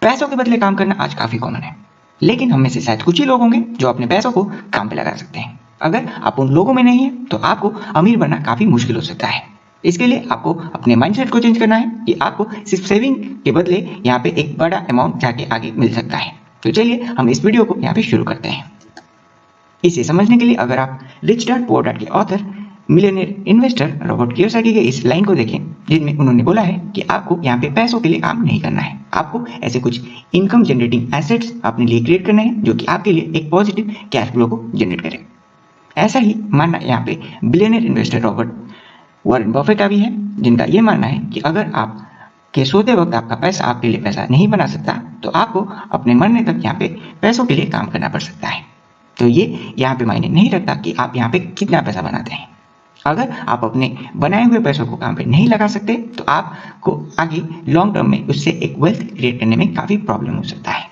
पैसों के बदले काम करना आज काफी कॉमन है, लेकिन हम में से शायद कुछ ही लोग होंगे जो अपने पैसों को काम पे लगा सकते हैं। अगर आप उन लोगों में नहीं है तो आपको अमीर बनना काफी मुश्किल हो सकता है। इसके लिए आपको अपने माइंडसेट को चेंज करना है कि आपको सिर्फ सेविंग के बदले यहाँ पे एक बड़ा अमाउंट जाके आगे मिल सकता है। तो चलिए हम इस वीडियो को यहाँ पे शुरू करते हैं। इसे समझने के लिए अगर आप रिच डैड पुअर डैड के author millionaire investor Robert Kiyosaki के इस लाइन को देखें, जिनमें उन्होंने बोला है कि आपको यहाँ पे पैसों के लिए काम नहीं करना है, आपको ऐसे कुछ इनकम जनरेटिंग एसेट्स अपने लिए क्रिएट करने हैं जो कि आपके लिए एक पॉजिटिव कैश फ्लो को जनरेट करें। ऐसा ही मानना यहाँ पे billionaire investor Robert Warren Buffett का भी है, जिनका ये मानना है कि अगर आप के सोते वक्त आपका पैसा आपके लिए पैसा नहीं बना सकता तो आपको अपने मरने तक यहाँ पे पैसों के लिए काम करना पड़ सकता है। तो ये यहाँ पे मायने नहीं रखता कि आप यहाँ पे कितना पैसा बनाते हैं। अगर आप अपने बनाए हुए पैसों को काम पे नहीं लगा सकते तो आपको आगे लॉन्ग टर्म में उससे एक वेल्थ क्रिएट करने में काफी प्रॉब्लम हो सकता है।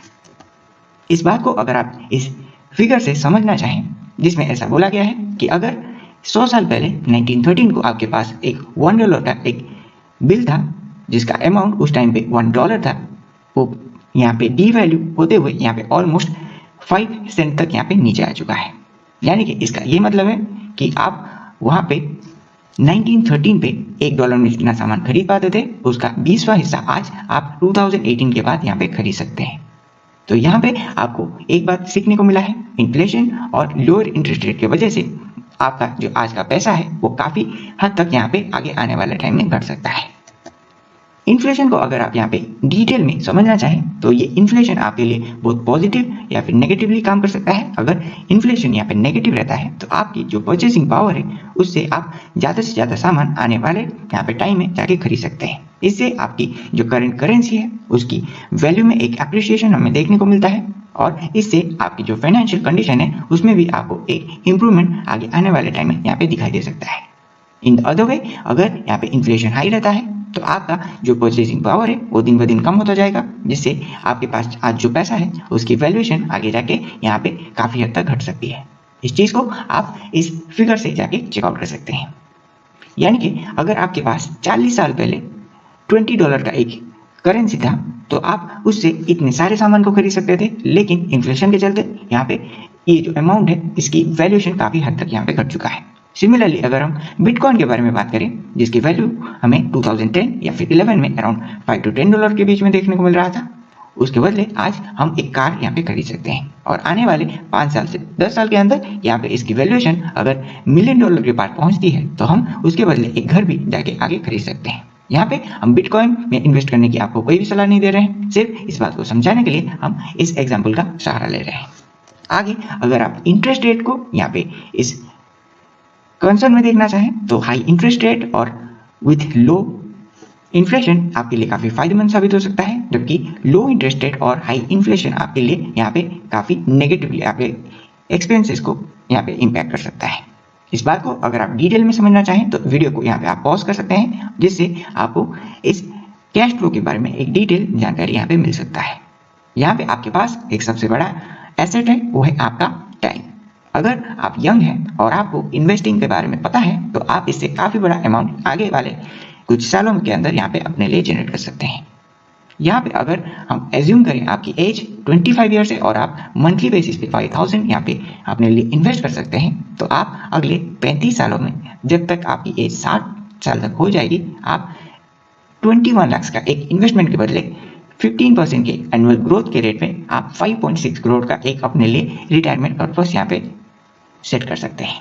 इस बात को अगर आप इस फिगर से समझना चाहें, जिसमें ऐसा बोला गया है कि अगर 100 साल पहले 1913 को आपके पास एक $1 का एक बिल था जिसका अमाउंट उस टाइम पे $1 था, वो यहाँ पे डी वैल्यू होते हुए यहाँ पे ऑलमोस्ट 5 सेंट तक यहाँ पे नीचे आ चुका है। यानी कि इसका ये मतलब है कि आप वहाँ पे 1913 पे $1 में जितना सामान खरीद पाते थे उसका 20वां हिस्सा आज आप 2018 के बाद यहाँ पे खरीद सकते हैं। तो यहाँ पे आपको एक बात सीखने को मिला है, इन्फ्लेशन और लोअर इंटरेस्ट रेट की वजह से आपका जो आज का पैसा है वो काफी हद तक यहाँ पे आगे आने वाले टाइम में घट सकता है। इन्फ्लेशन को अगर आप यहाँ पे डिटेल में समझना चाहें तो ये इन्फ्लेशन आपके लिए बहुत पॉजिटिव या फिर नेगेटिवली काम कर सकता है। अगर इन्फ्लेशन यहाँ पे नेगेटिव रहता है तो आपकी जो परचेसिंग पावर है उससे आप ज़्यादा से ज़्यादा सामान आने वाले यहाँ पे टाइम में जाके खरीद सकते हैं। इससे आपकी जो करंट करेंसी है उसकी वैल्यू में एक एप्रिसिएशन हमें देखने को मिलता है और इससे आपकी जो फाइनेंशियल कंडीशन है उसमें भी आपको एक इम्प्रूवमेंट आगे आने वाले टाइम में यहाँ पे दिखाई दे सकता है। इन द अदर वे अगर यहाँ पे इन्फ्लेशन हाई रहता है तो आपका जो परचेसिंग पावर है वो दिन ब दिन कम होता जाएगा, जिससे आपके पास आज जो पैसा है उसकी वैल्यूएशन आगे जाके यहाँ पे काफी हद तक घट सकती है। इस चीज को आप इस फिगर से जाके चेकआउट कर सकते हैं। यानी कि अगर आपके पास 40 साल पहले $20 का एक करेंसी था तो आप उससे इतने सारे सामान को खरीद सकते थे, लेकिन इन्फ्लेशन के चलते यहाँ पे ये जो अमाउंट है इसकी वैल्यूएशन काफी हद तक यहाँ पे घट चुका है। सिमिलरली अगर हम बिटकॉइन के बारे में बात करें, जिसकी वैल्यू हमें 2010 या फिर 11 में अराउंड $5 to $10 के बीच में देखने को मिल रहा था, उसके बदले आज हम एक कार यहाँ पे खरीद सकते हैं और आने वाले 5 साल से 10 साल के अंदर यहाँ पे इसकी वैल्यूएशन अगर $1 मिलियन के पार पहुंचती है तो हम उसके बदले एक घर भी जाके आगे खरीद सकते हैं। यहाँ पे हम बिटकॉइन में इन्वेस्ट करने की आपको कोई भी सलाह नहीं दे रहे हैं, सिर्फ इस बात को समझाने के लिए हम इस एग्जाम्पल का सहारा ले रहे हैं। आगे अगर आप इंटरेस्ट रेट को यहाँ पे इस कंसर्न में देखना चाहें तो हाई इंटरेस्ट रेट और विथ लो इन्फ्लेशन आपके लिए काफी फायदेमंद साबित हो सकता है, जबकि लो इंटरेस्ट रेट और हाई इन्फ्लेशन आपके लिए यहाँ पे काफी नेगेटिवली आपके एक्सपेंसेस को यहाँ पे इम्पैक्ट कर सकता है। इस बात को अगर आप डिटेल में समझना चाहें तो वीडियो को यहाँ पे आप पॉज कर सकते हैं, जिससे आपको इस कैश फ्लो के बारे में एक डिटेल जानकारी यहाँ पे मिल सकता है। यहाँ पे आपके पास एक सबसे बड़ा एसेट है, वो है आपका टाइम। अगर आप यंग हैं और आपको इन्वेस्टिंग के बारे में पता है तो आप इससे काफी बड़ा अमाउंट आगे वाले कुछ सालों के अंदर यहाँ पे अपने लिए जनरेट कर सकते हैं। यहाँ पे अगर हम एज्यूम करें आपकी एज 25 ईयर्स है और आप मंथली बेसिस पे 5000 यहाँ पे अपने लिए इन्वेस्ट कर सकते हैं, तो आप अगले 35 सालों में जब तक आपकी एज 60 साल तक हो जाएगी, आप 21 लाख का एक इन्वेस्टमेंट के बदले 15% के एनुअल ग्रोथ के रेट में आप 5.6 करोड़ का एक अपने लिए रिटायरमेंट पर्पस यहाँ पे सेट कर सकते हैं।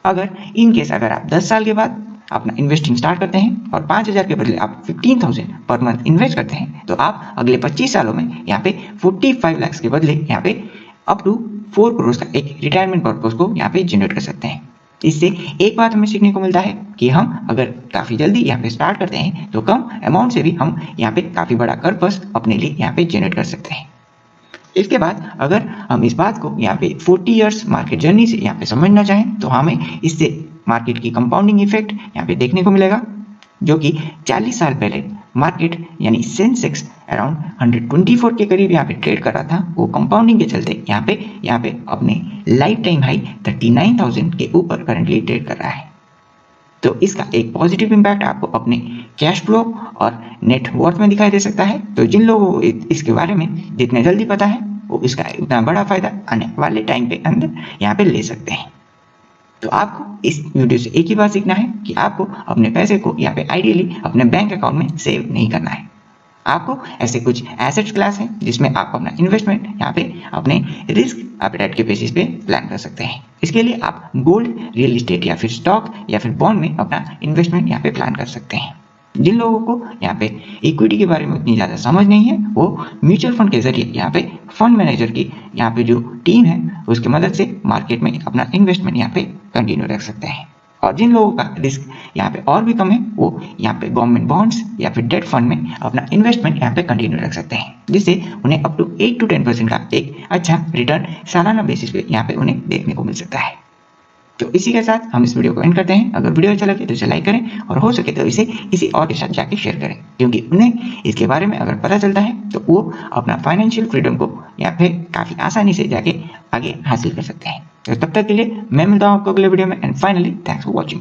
अगर इन केस अगर आप 10 साल के बाद अपना इन्वेस्टिंग स्टार्ट करते हैं और 5000 के बदले आप 15,000 पर मंथ इन्वेस्ट करते हैं, तो आप अगले 25 सालों में यहाँ पे 45 लाख के बदले यहाँ पे अप टू 4 करोड़ का एक रिटायरमेंट पर्पस को यहाँ पे जनरेट कर सकते हैं। इससे एक बात हमें सीखने को मिलता है कि हम अगर काफी जल्दी यहाँ पे स्टार्ट करते हैं तो कम अमाउंट से भी हम यहाँ पे काफी बड़ा पर्पस अपने लिए यहाँ पे जनरेट कर सकते हैं। इसके बाद अगर हम इस बात को यहाँ पे 40 इयर्स मार्केट जर्नी से यहाँ पे समझना चाहें तो हमें इससे मार्केट की कंपाउंडिंग इफेक्ट यहाँ पे देखने को मिलेगा, जो कि 40 साल पहले मार्केट यानी सेंसेक्स अराउंड 124 के करीब यहाँ पे ट्रेड कर रहा था, वो कंपाउंडिंग के चलते यहाँ पे अपने लाइफ टाइम हाई 39,000 के ऊपर करंटली ट्रेड कर रहा है। तो इसका एक पॉजिटिव इम्पैक्ट आपको अपने कैश फ्लो और नेट वर्थ में दिखाई दे सकता है। तो जिन लोगों को इसके बारे में जितने जल्दी पता है वो इसका उतना बड़ा फायदा आने वाले टाइम पे अंदर यहाँ पे ले सकते हैं। तो आपको इस वीडियो से एक ही बात सीखना है कि आपको अपने पैसे को यहाँ पे आइडियली अपने बैंक अकाउंट में सेव नहीं करना है। आपको ऐसे कुछ एसेट्स क्लास हैं जिसमें आप अपना इन्वेस्टमेंट यहाँ पे अपने रिस्क एपेटाइट के बेसिस पे प्लान कर सकते हैं। इसके लिए आप गोल्ड, रियल एस्टेट या फिर स्टॉक या फिर बॉन्ड में अपना इन्वेस्टमेंट यहाँ पे प्लान कर सकते हैं। जिन लोगों को यहाँ पे इक्विटी के बारे में उतनी ज़्यादा समझ नहीं है वो म्यूचुअल फंड के जरिए यहाँ पे फंड मैनेजर की यहाँ पे जो टीम है उसकी मदद से मार्केट में अपना इन्वेस्टमेंट यहाँ पे कंटिन्यू रख सकते हैं। और जिन लोगों का रिस्क यहाँ पे और भी कम है वो यहाँ पे गवर्नमेंट बॉन्ड्स या फिर डेट फंड में अपना इन्वेस्टमेंट यहाँ पे कंटिन्यू रख सकते हैं, जिससे उन्हें अप टू 8 to 10% का एक अच्छा रिटर्न सालाना बेसिस पे यहाँ पे उन्हें देखने को मिल सकता है। तो इसी के साथ हम इस वीडियो को एंड करते हैं। अगर वीडियो अच्छा लगे तो इसे लाइक करें और हो सके तो इसे किसी और के साथ जाके शेयर करें, क्योंकि उन्हें इसके बारे में अगर पता चलता है तो वो अपना फाइनेंशियल फ्रीडम को यहाँ पे काफ़ी आसानी से जाके आगे हासिल कर सकते हैं। तो तब तक के लिए मैं मिलता हूँ आपको अगले वीडियो में and finally thanks for watching.